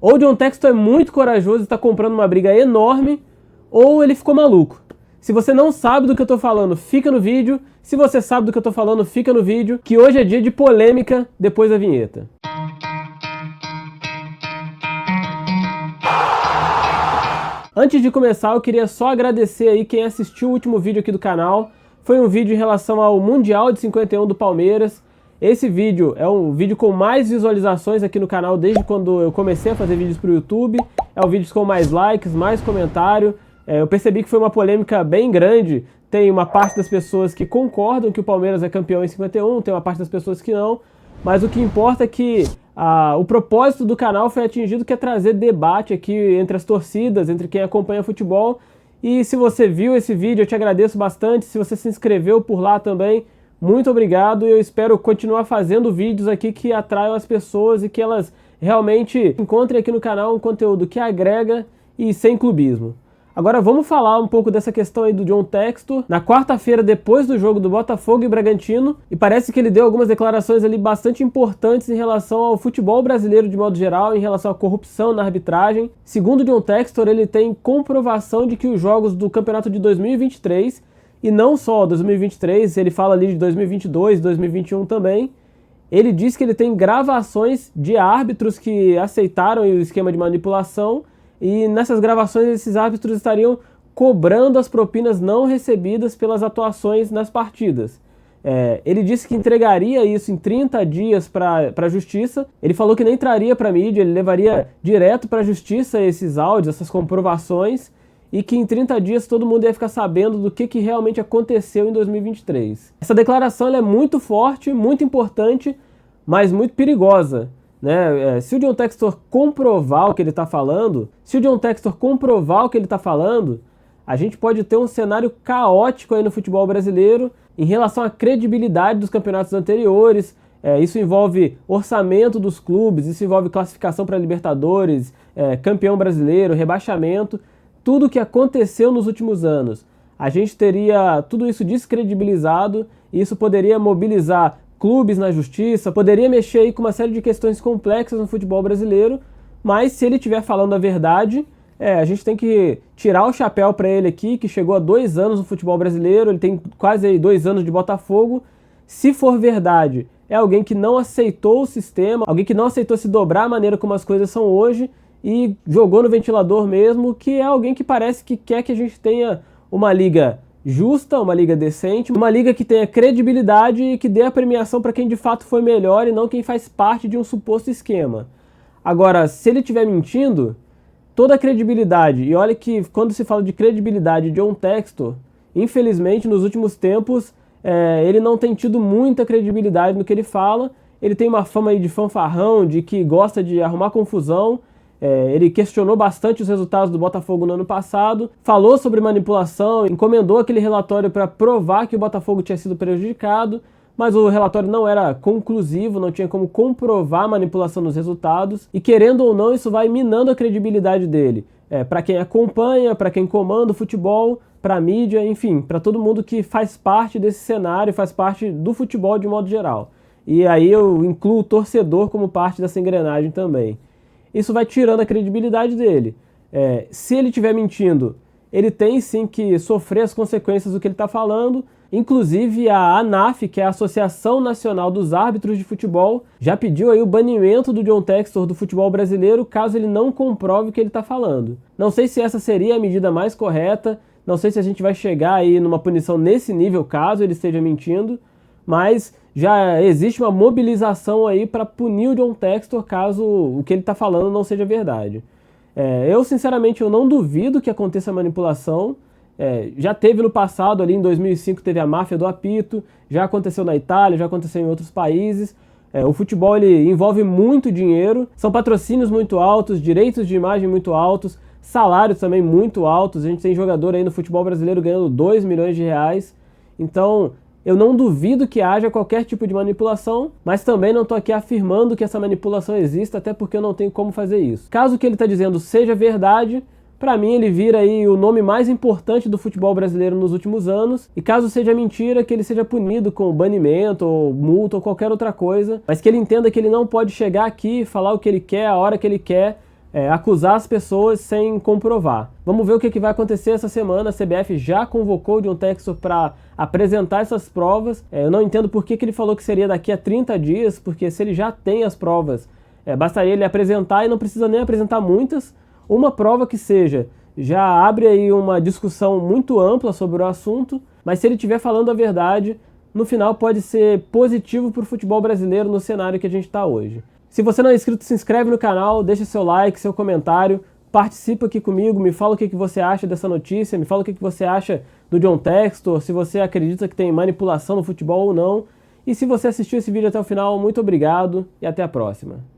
Ou o John Textor é muito corajoso e está comprando uma briga enorme, ou ele ficou maluco. Se você não sabe do que eu tô falando, fica no vídeo. Se você sabe do que eu tô falando, fica no vídeo, que hoje é dia de polêmica depois da vinheta. Antes de começar, eu queria só agradecer aí quem assistiu o último vídeo aqui do canal. Foi um vídeo em relação ao Mundial de 51 do Palmeiras. Esse vídeo é um vídeo com mais visualizações aqui no canal desde quando eu comecei a fazer vídeos pro YouTube. É um vídeo com mais likes, mais comentário. Eu percebi que foi uma polêmica bem grande. Tem uma parte das pessoas que concordam que o Palmeiras é campeão em 51, tem uma parte das pessoas que não. Mas o que importa é que o propósito do canal foi atingido, que é trazer debate aqui entre as torcidas, entre quem acompanha futebol. E se você viu esse vídeo, eu te agradeço bastante. Se você se inscreveu por lá também, muito obrigado. E eu espero continuar fazendo vídeos aqui que atraiam as pessoas e que elas realmente encontrem aqui no canal um conteúdo que agrega e sem clubismo. Agora vamos falar um pouco dessa questão aí do John Textor. Na quarta-feira, depois do jogo do Botafogo e Bragantino, e parece que ele deu algumas declarações ali bastante importantes em relação ao futebol brasileiro de modo geral, em relação à corrupção na arbitragem. Segundo o John Textor, ele tem comprovação de que os jogos do campeonato de 2023, e não só 2023, ele fala ali de 2022, 2021 também, ele diz que ele tem gravações de árbitros que aceitaram o esquema de manipulação. E nessas gravações esses árbitros estariam cobrando as propinas não recebidas pelas atuações nas partidas. Ele disse que entregaria isso em 30 dias para a justiça. Ele falou que nem traria para a mídia, ele levaria direto para a justiça esses áudios, essas comprovações, e que em 30 dias todo mundo ia ficar sabendo do que realmente aconteceu em 2023. Essa declaração ela é muito forte, muito importante, mas muito perigosa. Se o John Textor comprovar o que ele está falando, a gente pode ter um cenário caótico aí no futebol brasileiro em relação à credibilidade dos campeonatos anteriores. Isso envolve orçamento dos clubes, isso envolve classificação para Libertadores, campeão brasileiro, rebaixamento, tudo o que aconteceu nos últimos anos. A gente teria tudo isso descredibilizado e isso poderia mobilizar clubes na justiça, poderia mexer aí com uma série de questões complexas no futebol brasileiro, mas se ele estiver falando a verdade, a gente tem que tirar o chapéu para ele aqui, que chegou a 2 anos no futebol brasileiro, ele tem quase aí 2 anos de Botafogo. Se for verdade, é alguém que não aceitou o sistema, alguém que não aceitou se dobrar a maneira como as coisas são hoje e jogou no ventilador mesmo, que é alguém que parece que quer que a gente tenha uma liga justa, uma liga decente, uma liga que tenha credibilidade e que dê a premiação para quem de fato foi melhor e não quem faz parte de um suposto esquema. Agora, se ele estiver mentindo, toda a credibilidade, e olha que quando se fala de credibilidade de John Textor, infelizmente nos últimos tempos ele não tem tido muita credibilidade no que ele fala. Ele tem uma fama aí de fanfarrão, de que gosta de arrumar confusão. Ele questionou bastante os resultados do Botafogo no ano passado, falou sobre manipulação, encomendou aquele relatório para provar que o Botafogo tinha sido prejudicado, mas o relatório não era conclusivo, não tinha como comprovar a manipulação nos resultados, e querendo ou não, isso vai minando a credibilidade dele. Para quem acompanha, para quem comanda o futebol, para a mídia, enfim, para todo mundo que faz parte desse cenário, faz parte do futebol de modo geral. E aí eu incluo o torcedor como parte dessa engrenagem também. Isso vai tirando a credibilidade dele. Se ele estiver mentindo, ele tem sim que sofrer as consequências do que ele está falando. Inclusive a ANAF, que é a Associação Nacional dos Árbitros de Futebol, já pediu aí o banimento do John Textor do futebol brasileiro caso ele não comprove o que ele está falando. Não sei se essa seria a medida mais correta, não sei se a gente vai chegar aí numa punição nesse nível caso ele esteja mentindo, mas já existe uma mobilização aí para punir o John Textor caso o que ele está falando não seja verdade. Eu, sinceramente, eu não duvido que aconteça manipulação. Já teve no passado, ali em 2005, teve a máfia do apito, já aconteceu na Itália, já aconteceu em outros países. O futebol ele envolve muito dinheiro, são patrocínios muito altos, direitos de imagem muito altos, salários também muito altos. A gente tem jogador aí no futebol brasileiro ganhando 2 milhões de reais. Então, eu não duvido que haja qualquer tipo de manipulação, mas também não estou aqui afirmando que essa manipulação exista, até porque eu não tenho como fazer isso. Caso o que ele está dizendo seja verdade, para mim ele vira aí o nome mais importante do futebol brasileiro nos últimos anos, e caso seja mentira, que ele seja punido com banimento, ou multa, ou qualquer outra coisa, mas que ele entenda que ele não pode chegar aqui, falar o que ele quer, a hora que ele quer, acusar as pessoas sem comprovar. Vamos ver o que vai acontecer essa semana. A CBF já convocou o John Textor para apresentar essas provas. Eu não entendo por que ele falou que seria daqui a 30 dias, porque se ele já tem as provas, bastaria ele apresentar e não precisa nem apresentar muitas. Uma prova que seja, já abre aí uma discussão muito ampla sobre o assunto, mas se ele estiver falando a verdade, no final pode ser positivo para o futebol brasileiro no cenário que a gente está hoje. Se você não é inscrito, se inscreve no canal, deixa seu like, seu comentário, participa aqui comigo, me fala o que você acha dessa notícia, me fala o que você acha do John Textor, se você acredita que tem manipulação no futebol ou não. E se você assistiu esse vídeo até o final, muito obrigado e até a próxima.